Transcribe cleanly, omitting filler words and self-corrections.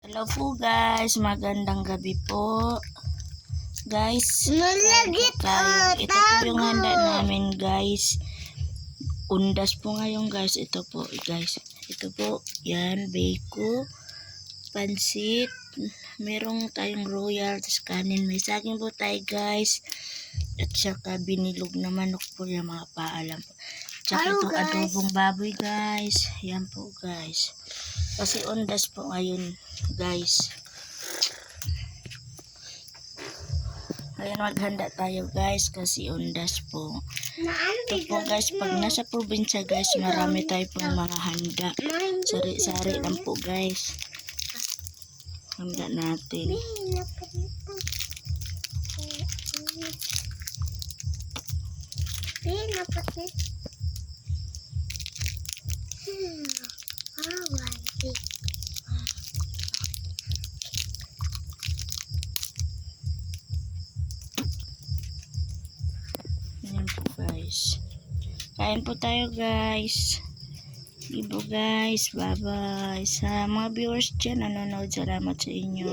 Hello po guys, magandang gabi po. Guys, Nalagit tayo. Ito po yung handa namin guys. Undas po ngayon guys. Ito po guys. Ito po, yan, beko, pansit, merong tayong royal, tas kanin, may saging po tayo guys. At saka binilog na manok po yung mga paalam po. Tsaka Hello, itong guys. adobong baboy guys. Yan po guys. Kasi undas po ngayon guys. Ayan, maghanda tayo guys kasi undas po. Ito po guys, pag nasa probinsya guys, marami tayo pong mga handa. Sari-sari lang po guys. Handa natin. Ayan po guys. Kain po tayo guys. Ibo guys, bye bye. Sa mga viewers dyan, nanonood, salamat sa inyo.